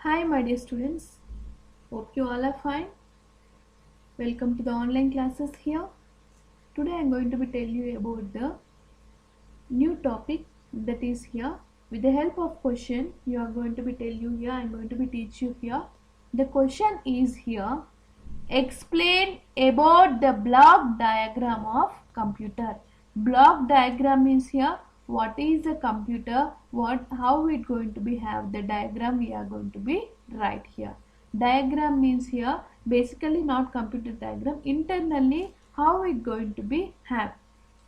Hi, my dear students. Hope you all are fine. Welcome to the online classes here. Today I am going to be telling you about the new topic that is here. With the help of question, you are going to be tell you here. I am going to be teach you here. The question is here. Explain about the block diagram of computer. Block diagram means here what is a computer, how it going to be have the diagram we are going to be write here. Diagram means here basically not computer diagram, internally how it going to be have.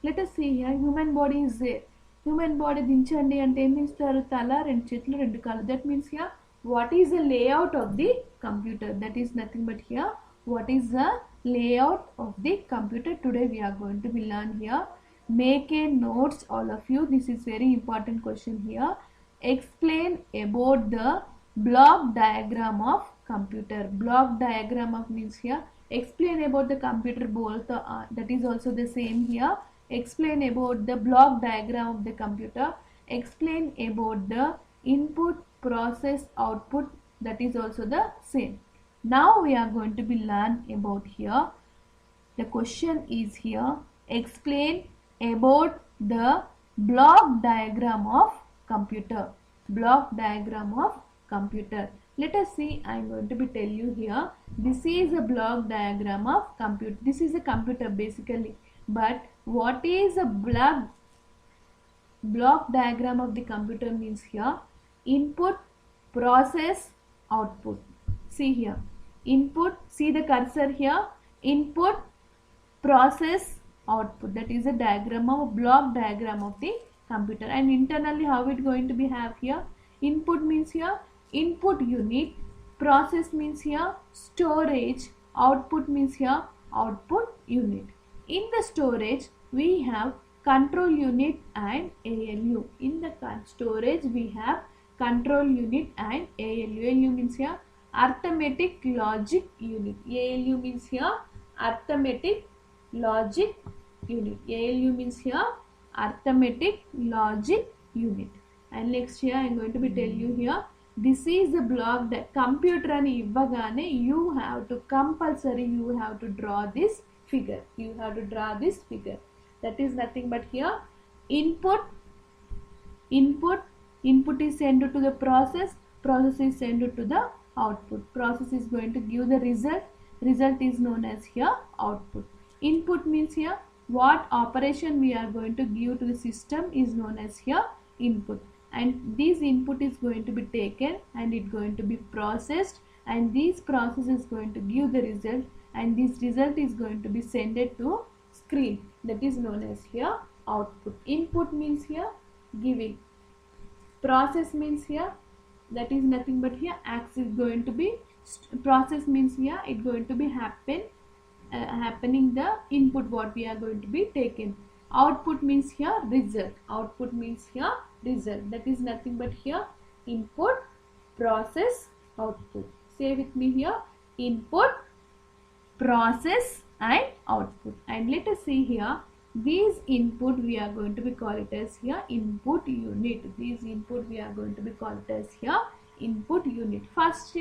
Let us see here, human body is there. Human body దించండి అంటే ఏం దించుతారు? తల, రెండు చేతులు, రెండు కాళ్ళు. That means here what is the layout of the computer? That is nothing but here what is the layout of the computer. Today we are going to be learn here. Make a notes all of you. This is very important question here. Explain about the block diagram of computer. Block diagram of means here explain about the computer both that is also the same here. Explain about the block diagram of the computer. Explain about the input, process, output, that is also the same. Now we are going to be learn about here. The question is here. Explain about the block diagram of computer. Block diagram of computer. Let us see. I am going to be tell you here. This is a block diagram of computer. This is a computer basically. But what is a block diagram of the computer means here input, process, output. See here input, see the cursor here, input, process, output. That is a diagram of block diagram of the computer. And internally how it going to be have here, input means here input unit, process means here storage, output means here output unit. In the storage we have control unit and ALU. In the storage we have control unit and ALU. ALU means here arithmetic logic unit. ALU means here arithmetic logic unit. ALU means here arithmetic logic unit. And next here I am going to be tell you here, this is the block that computer ani ivvagane you have to compulsory you have to draw this figure. You have to draw this figure. That is nothing but here input is sent to the process is sent to the output. Process is going to give the result is known as here output. Input means here what operation we are going to give to the system is known as here input, and this input is going to be taken and it going to be processed, and this process is going to give the result, and this result is going to be sent to screen. That is known as here output. Input means here giving, process means here that is nothing but here axis going to be process means here it going to be happening the input what we are going to be taken. Output means here result. Output means here result. That is nothing but here input, process, output. Say with me here input, process and output. And let us see here these input we are going to be call it as here input unit. These input we are going to be call it as here input unit. First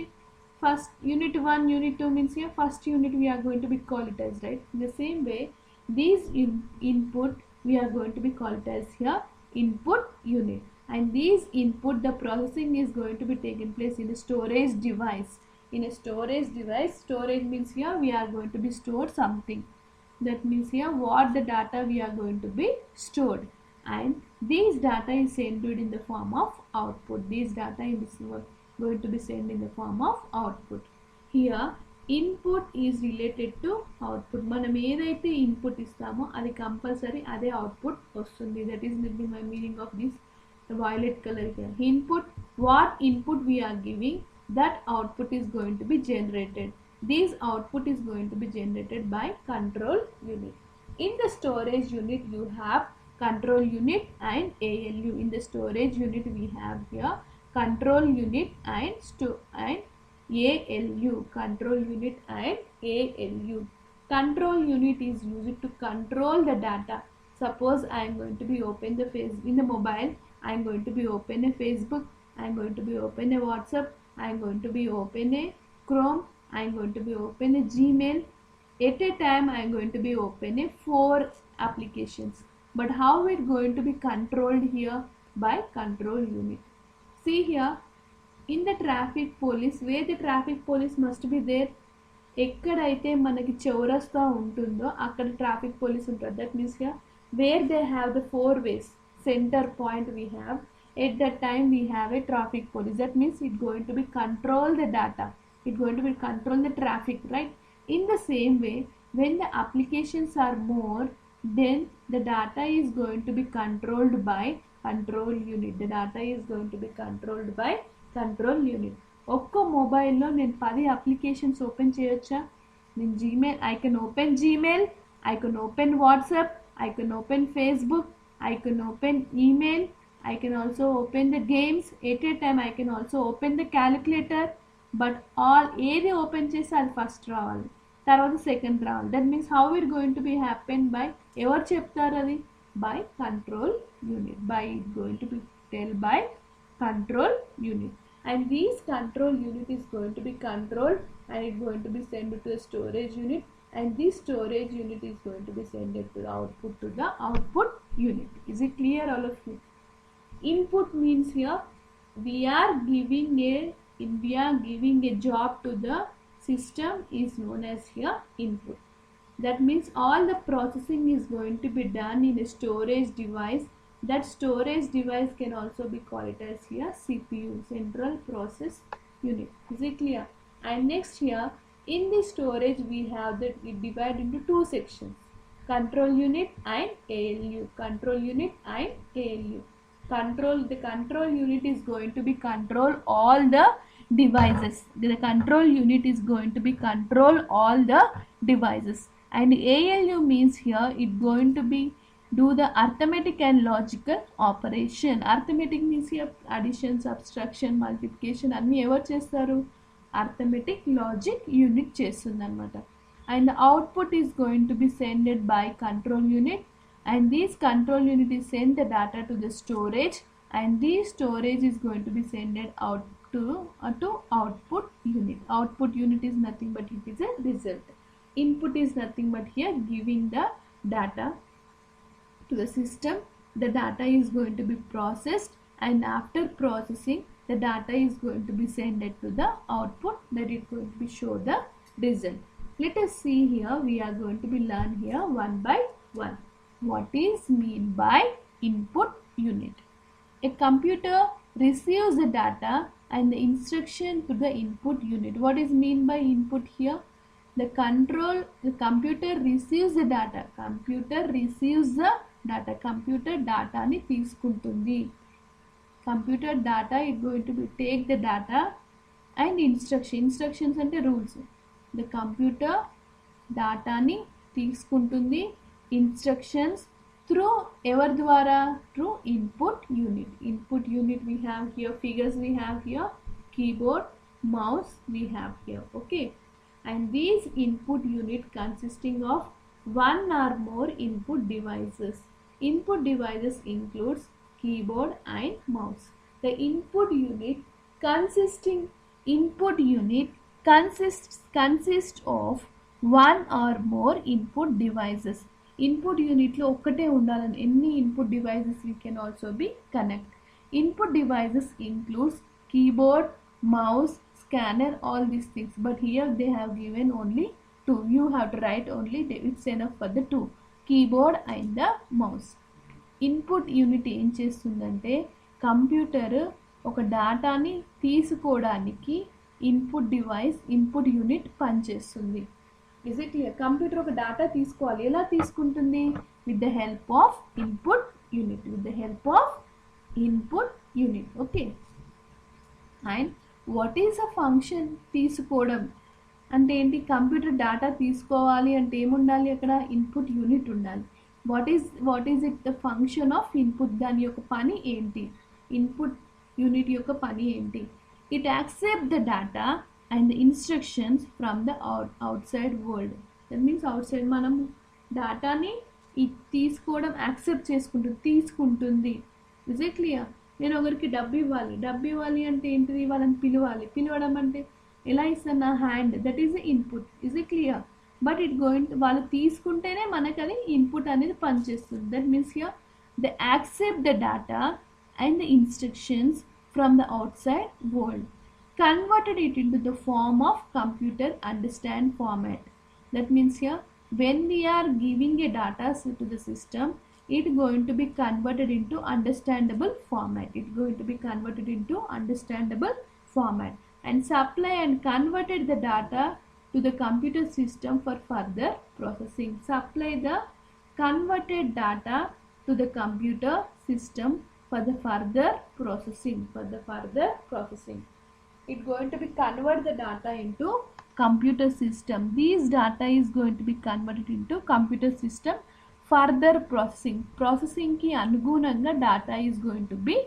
unit 1, unit 2 means here first unit we are going to be call it as, right? In the same way these input we are going to be call it as here input unit, and these input the processing is going to be taken place in a storage device. In a storage device, storage means here we are going to be stored something. That means here what the data we are going to be stored, and these data is sent in the form of output. These data is going to be sent in the form of output. Here input is related to output. మనం ఏదైతే input ఇస్తామో అది compulsory అదే output వస్తుంది. That is the meaning of this violet color here. Input, what input we are giving, that output is going to be generated. This output is going to be generated by control unit. In the storage unit you have control unit and ALU. In the storage unit we have here control unit and ALU. Control unit and ALU. Control unit is used to control the data. Suppose I am going to be open the in the mobile I am going to be open a Facebook, I am going to be open a WhatsApp, I'm going to be open a Chrome, I'm going to be open a Gmail. At a time I'm going to be open a 4 applications. But how it going to be controlled here? By control unit. See here, in the traffic police, where the traffic police must be there, ఎక్కడైతే మనకి చౌరస్తా ఉంటుందో అక్కడ traffic police ఉంటారు. That means here where they have the 4 ways center point we have, at that time we have a traffic police. That means it going to be control the data, it going to be control the traffic, right? In the same way, when the applications are more, then the data is going to be controlled by control unit. The data is going to be controlled by control unit. ఒక్క మొబైల్లో నేను 10 applications open చేయొచ్చా? నేను Gmail, I can open Gmail, I can open WhatsApp, I can open Facebook, I can open email, I can also open the games. At a time I can also open the calculator. But all ఏది open చేస్తే అది first రావాలి, తర్వాత second రావాలి. That means how it going to be happen by, ఎవరు చెప్తారు అది? By control unit. By it going to be tell by control unit. And this control unit is going to be controlled and it's going to be sent to the storage unit, and this storage unit is going to be sent to the output unit. Is it clear, all of you? Input means here we are giving a job to the system, is known as here input. That means all the processing is going to be done in a storage device. That storage device can also be called as here CPU, central process unit. Is it clear? And next here, in the storage we have that we divide into 2 sections, control unit and ALU. Control unit and ALU. The control unit is going to be control all the devices. The control unit is going to be control all the devices. And ALU means here it going to be do the arithmetic and logical operation. Arithmetic means here addition, subtraction, multiplication అన్ని ఎవరు చేస్తారు? Arithmetic logic unit చేస్తుంది అన్నమాట. And the output is going to be sent by control unit, and this control unit is send the data to the storage, and this storage is going to be sent out to output unit. Output unit is nothing but it is a result. Input is nothing but here giving the data to the system. The data is going to be processed, and after processing the data is going to be sent to the output, that is going to be show the result. Let us see here, we are going to be learn here one by one. What is mean by input unit? A computer receives the data and the instruction to the input unit. What is mean by input here? The computer receives the data. Computer receives the data. Computer data ni తీసుకుంటుంది. Computer data is going to be take the data and instructions అంటే rules. The computer data ni తీసుకుంటుంది, instructions through ఎవరి ద్వారా? Through input unit. Input unit we have here, figures we have here, keyboard, mouse we have here. Okay, and these input unit consisting of one or more input devices. Input devices includes keyboard and mouse. The input unit consists of one or more input devices. Input unit లో ఒక్కటే ఉండాలని, ఎన్ని input devices we can also be connect. Input devices includes keyboard, mouse, scanner, all these things, but here they have given only 2. You have to write only, it's enough for the 2, keyboard and the mouse. Input unit ఏం చేస్తుందంటే computer ఒక డేటాని తీసుకోవడానికి input unit పనిచేస్తుంది. Is it clear? Computer ఒక data తీసుకోవాలి, ఎలా తీసుకుంటుంది? With the help of input unit. Okay, and what is a function? తీసుకోవడం అంటే ఏంటి? కంప్యూటర్ డేటా తీసుకోవాలి అంటే ఏముండాలి? అక్కడ ఇన్పుట్ యూనిట్ ఉండాలి. What is it the function of input? దాని యొక్క పని ఏంటి? ఇన్పుట్ యూనిట్ యొక్క పని ఏంటి? It accept the data and the instructions from the outside world. That means outside మనం డేటాని తీసుకోవడం, యాక్సెప్ట్ తీసుకుంటుంది. Is it clear? నేను ఒకరికి డబ్బు ఇవ్వాలి అంటే ఏంటిది, వాళ్ళని పిలవడం అంటే ఎలా ఇస్తాను, నా hand, that is input. Is it clear? But it going, వాళ్ళు తీసుకుంటేనే మనకు అది ఇన్పుట్ అనేది పనిచేస్తుంది. That means here they accept the data and the instructions from the outside world, converted it into the form of computer understand format. That means here when we are giving a data to the system, it going to be converted into understandable format. It going to be converted into understandable format and supply and converted the data to the computer system for further processing. Supply the converted data to the computer system for the further processing. It going to be convert the data into computer system. These data is going to be converted into computer system further processing ki anugunanga data is going to be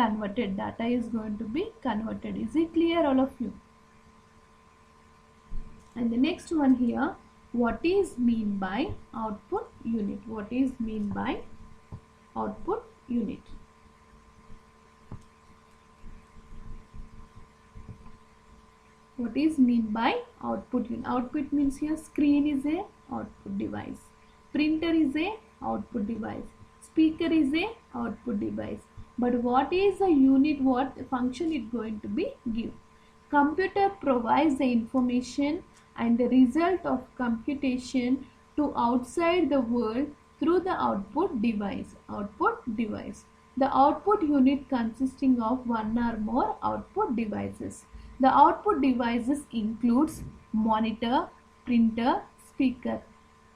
converted. Is it clear, all of you? And the next one here, what is mean by output unit? What is mean by output unit? What is mean by output unit? Output means here screen is a output device, printer is a output device, speaker is a output device. But what is a unit? What function it going to be give? Computer provides the information and the result of computation to outside the world through the output device. The output unit consisting of one or more output devices. The output devices includes monitor, printer, speaker.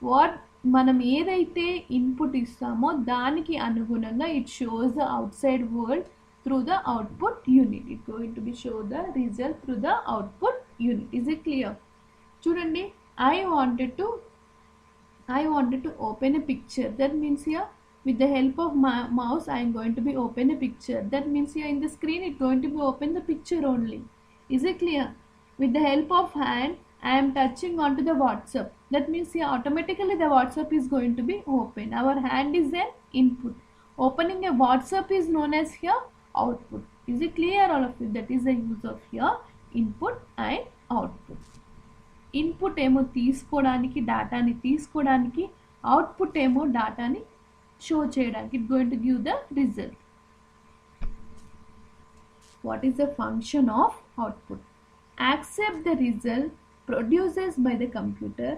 What మనం ఏదైతే input ఇస్తామో దానికి అనుగుణంగా it shows the outside world through the output unit. It going to be show the result through the output unit. Is it clear? చూడండి, I wanted to open a picture. That means here with the help of my mouse I am going to be open a picture. That means here in the screen it going to be open the picture only. Is it clear? With the help of hand I am touching onto the WhatsApp. That means here automatically the WhatsApp is going to be open. Our hand is an input. Opening a WhatsApp is known as here output. Is it clear, all of you? That is the use of here input and output. Input ఏమో తీసుకోవడానికి, డేటాని తీసుకోవడానికి, output ఏమో డేటాని show చేయడానికి. It going to give the result. What is the function of output? Accept the result produced by the computer.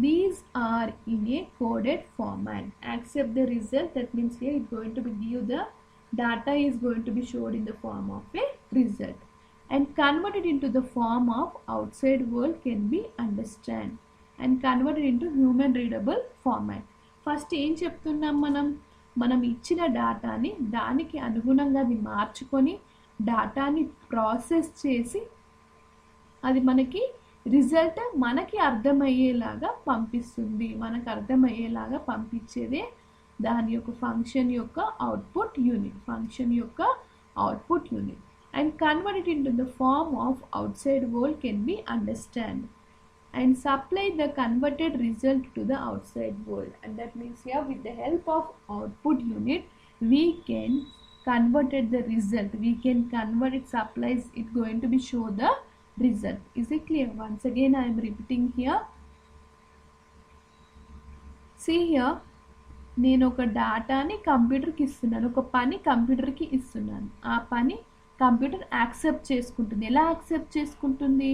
These are in a coded format. Accept the result, that means here it going to be give the data is going to be showed in the form of a result and converted into the form of outside world can be understand and converted into human readable format. First ఏం చెప్తున్నాం, మనం ఇచ్చిన డేటాని దానికి అనుగుణంగా అది మార్చుకొని డేటాని ప్రాసెస్ చేసి అది మనకి రిజల్ట్ మనకి అర్థమయ్యేలాగా పంపించేదే దాని యొక్క ఫంక్షన్ యొక్క output unit. And convert it into the form of outside world can be understand and supply the converted result to the outside world. And that means here with the help of output unit we can converted the result. We can convert it, supplies it going to be show the result. Is it clear? Once again I am repeating here. See here, నేను ఒక డేటాని కంప్యూటర్కి ఇస్తున్నాను, ఒక పని కంప్యూటర్కి ఇస్తున్నాను. ఆ పని computer accept చేసుకుంటుంది. ఎలా యాక్సెప్ట్ చేసుకుంటుంది?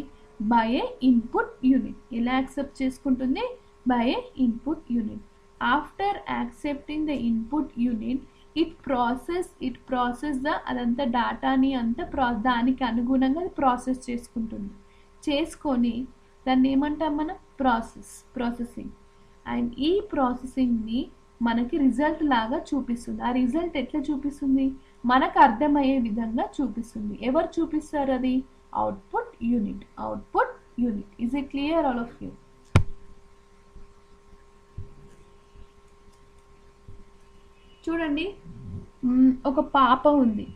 By A input unit. ఎలా యాక్సెప్ట్ చేసుకుంటుంది? By A input unit. After accepting the input unit it process అదంతా డేటాని అంతా దానికి అనుగుణంగా అది ప్రాసెస్ చేసుకొని దాన్ని ఏమంటాం మనం? ప్రాసెసింగ్. అండ్ ఈ ప్రాసెసింగ్ని మనకి రిజల్ట్ లాగా చూపిస్తుంది. ఆ రిజల్ట్ ఎట్లా చూపిస్తుంది? మనకు అర్థమయ్యే విధంగా చూపిస్తుంది. ఎవరు చూపిస్తారు అది? Output unit. Is it clear, all of you? చూడండి, ఒక పాప ఉంది.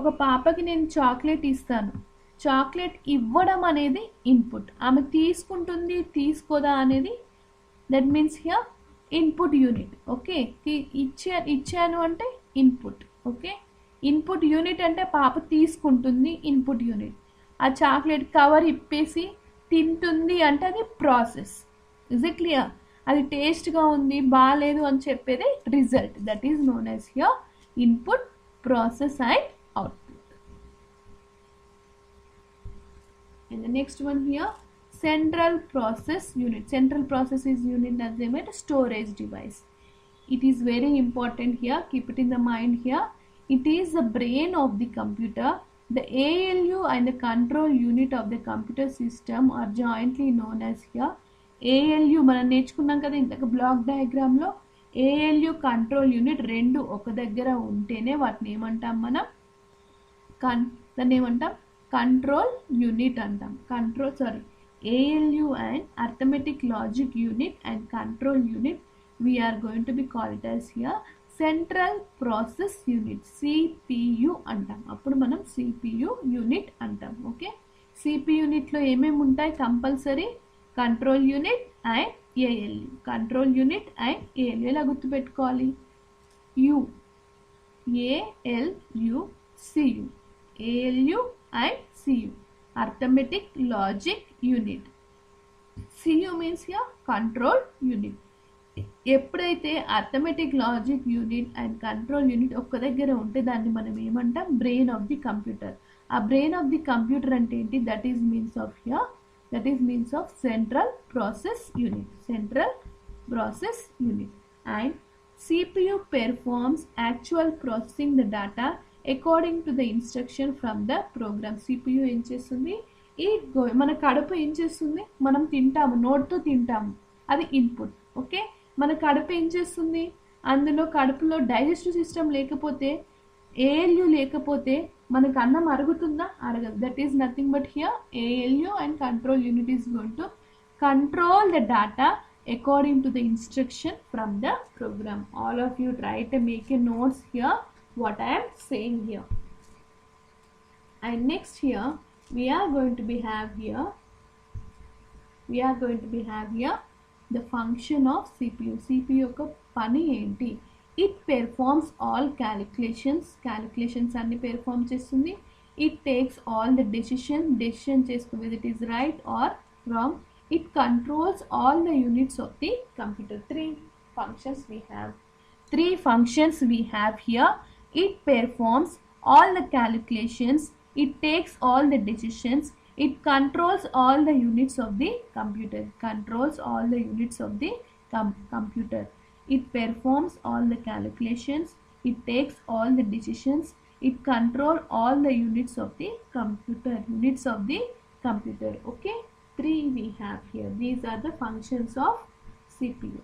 ఒక పాపకి నేను చాక్లెట్ ఇస్తాను. చాక్లెట్ ఇవ్వడం అనేది ఇన్పుట్. ఆమె తీసుకుంటుంది తీసుకోదా అనేది that means here input unit. Okay, ఇచ్చాను అంటే ఇన్పుట్. ఓకే, ఇన్పుట్ యూనిట్ అంటే పాప తీసుకుంటుంది, ఇన్పుట్ యూనిట్. ఆ చాక్లెట్ కవర్ ఇప్పేసి తింటుంది అంటే అది ప్రాసెస్. Is it clear? అది టేస్ట్గా ఉంది, బాగాలేదు అని చెప్పేది result. That is known as here input, process and output. And the next one here, central process unit. Central process is unit as they made storage device. It is very important here, keep it in the mind here. It is the brain of the computer. The ALU and the control unit of the computer system are jointly known as here. ALU మనం నేర్చుకున్నాం కదా ఇంతకు block diagram లో. ALU control unit రెండు ఒక దగ్గర ఉంటేనే వాటిని ఏమంటాం మనం? దాన్ని ఏమంటాం? కంట్రోల్ యూనిట్ అంటాం. ALU and arithmetic logic unit and control unit, we are going to be called as here central process unit, CPU అంటాం. అప్పుడు మనం CPU యూనిట్ అంటాం. ఓకే, CPU యూనిట్లో ఏమేమి ఉంటాయి? Compulsory control unit and ALU. Control unit and ALU ఎలా గుర్తుపెట్టుకోవాలి? ALU CU, ALU and CU, arithmetic logic unit. CU means here control unit. ఎప్పుడైతే arithmetic logic unit and control unit ఒక్క దగ్గర ఉంటే దాన్ని మనం ఏమంటాం? Brain of the computer. ఆ బ్రెయిన్ ఆఫ్ ది కంప్యూటర్ అంటే ఏంటి? That is means of here, that is means of central process unit. Central process unit. And CPU performs actual processing the data according to the instruction from the program. CPU ఏం చేస్తుంది? మన కడుపు ఏం చేస్తుంది? మనం తింటాము, నోట్తో తింటాము, అది ఇన్పుట్. ఓకే, మన కడుపు ఏం చేస్తుంది? అందులో కడుపులో డైజెస్టివ్ సిస్టమ్ లేకపోతే, ALU లేకపోతే మనకు అన్నం అరుగుతుందా? అరగదు. That is nothing but here ALU and control unit is going to control the data according to the instruction from the program. All of you try to make a notes here what I am saying here. And next here we are going to be have here the function of CPU. CPU యొక్క పని ఏంటి? It performs all calculations అన్ని perform చేస్తుంది. It takes all the decision చేస్తుంది whether it is right or wrong. It controls all the units of the computer. Three functions we have here. It performs all the calculations, it takes all the decisions, it controls all the units of the computer. It performs all the calculations, it takes all the decisions, it controls all the units of the computer. Okay, three we have here. These are the functions of CPU.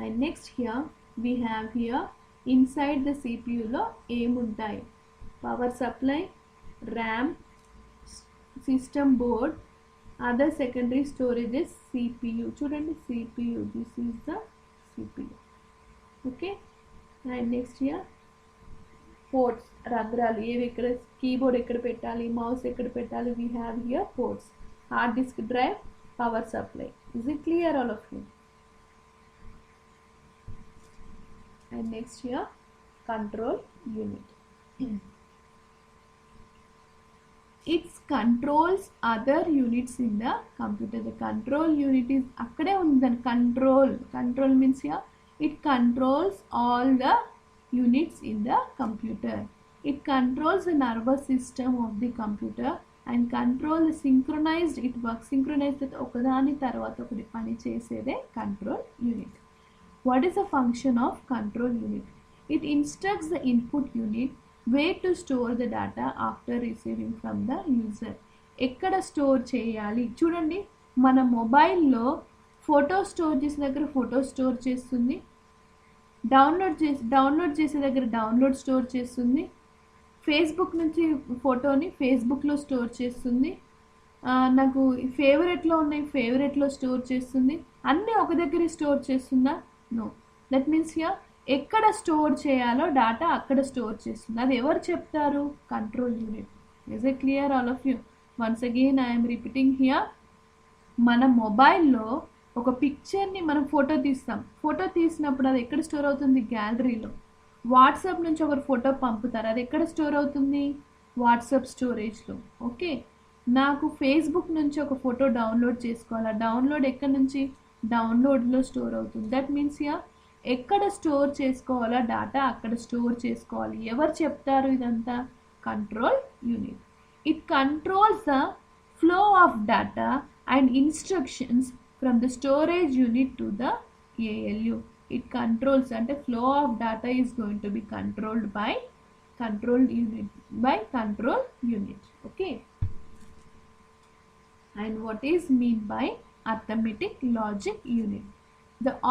And next here we have here inside the CPU lo ఏముంటాయి? power supply, RAM, system board, other secondary storages, CPU. చూడండి CPU, this is the CPU. Okay, and next here ports, రంధ్రాలు ఏవి, ఎక్కడ keyboard ఎక్కడ పెట్టాలి, mouse ఎక్కడ పెట్టాలి, we have here ports. hard disk drive, power supply. Is it clear all of you? And next here control unit. It controls other units in the computer. The control unit is akkade undi. Control means here it controls all the units in the computer. It controls the nervous system of the computer and control the synchronized. It works synchronized with okadani tarvata okadi pani chesede control unit. What is the function of control unit? It instructs the input unit where to store the data after receiving from the user. ఎక్కడ store చేయాలి? చూడండి, మన మొబైల్లో photo store చేసే దగ్గర photo store చేస్తుంది, download చేసే దగ్గర డౌన్లోడ్ స్టోర్ చేస్తుంది, ఫేస్బుక్ నుంచి ఫోటోని ఫేస్బుక్లో స్టోర్ చేస్తుంది, నాకు ఫేవరెట్లో ఉన్నాయి ఫేవరెట్లో స్టోర్ చేస్తుంది. అన్నీ ఒక దగ్గర స్టోర్ చేస్తుందా? నో. దట్ మీన్స్ హియర్ ఎక్కడ స్టోర్ చేయాలో డాటా అక్కడ స్టోర్ చేస్తుంది. అది ఎవరు చెప్తారు? Control unit. Is it clear all of you? Once again I'm repeating here. మన మొబైల్లో ఒక పిక్చర్ని మనం ఫోటో తీస్తాం. ఫోటో తీసినప్పుడు అది ఎక్కడ స్టోర్ అవుతుంది? గ్యాలరీలో. వాట్సాప్ నుంచి ఒకరు ఫోటో పంపుతారు, అది ఎక్కడ స్టోర్ అవుతుంది? వాట్సాప్ స్టోరేజ్లో. ఓకే, నాకు ఫేస్బుక్ నుంచి ఒక ఫోటో డౌన్లోడ్ చేసుకోవాలి, డౌన్లోడ్ ఎక్కడి నుంచి? డౌన్లోడ్లో స్టోర్ అవుతుంది. దట్ మీన్స్ ఎక్కడ స్టోర్ చేసుకోవాలా డేటా అక్కడ స్టోర్ చేసుకోవాలి. ఎవరు చెప్తారు ఇదంతా? Control unit. It controls the flow of data and instructions from the storage unit to the ALU. It controls, and the flow of data is going to be controlled by control unit. Okay, and what is mean by arithmetic logic unit?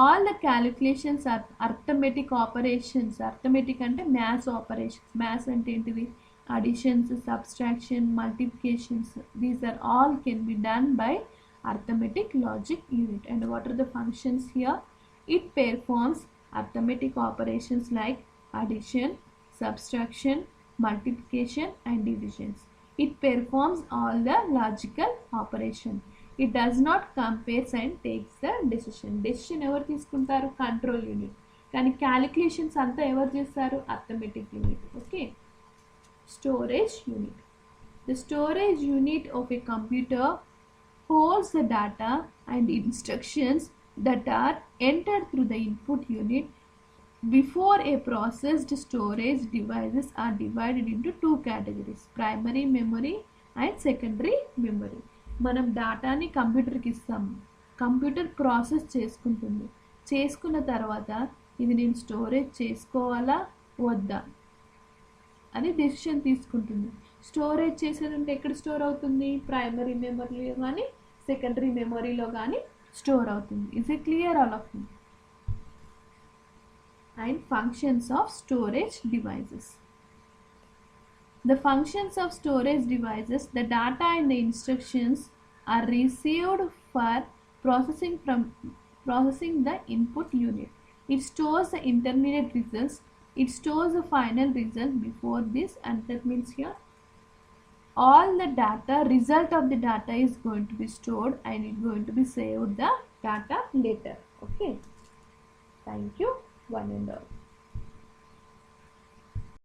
All the calculations are arithmetic operations. Arithmetic ante math operations. Math ante entivi? Additions, subtraction, multiplications. These are all can be done by arithmetic logic unit. And what are the functions here? It performs arithmetic operations like addition, subtraction, multiplication and divisions. It performs all the logical operation. It does not compares and takes the decision. Decision ఎవరు తీసుకుంటారు? Control unit. కానీ calculations అంతా ఎవరు చేస్తారు? Arithmetic unit. Okay, storage unit. The storage unit of a computer holds the data and instructions that are entered through the input unit. Before a processed storage devices are divided into two categories: primary memory and secondary memory. మనం డేటాని కంప్యూటర్కి ఇస్తాము, computer process చేసుకుంటుంది. చేసుకున్న తర్వాత ఇది నేను storage చేసుకోవాలా వద్దా అని డెసిషన్ తీసుకుంటుంది. స్టోరేజ్ చేసేదంటే ఎక్కడ స్టోర్ అవుతుంది? ప్రైమరీ మెమరీలో కానీ సెకండరీ మెమరీలో కానీ స్టోర్ అవుతుంది. Is it clear all of you? And functions of storage devices. The functions of storage devices: the data and the instructions are received for processing the input unit. It stores the intermediate results. It stores the final result before this, and that means here all the data, result of the data is going to be stored and it's going to be saved the data later. Okay, thank you one and all.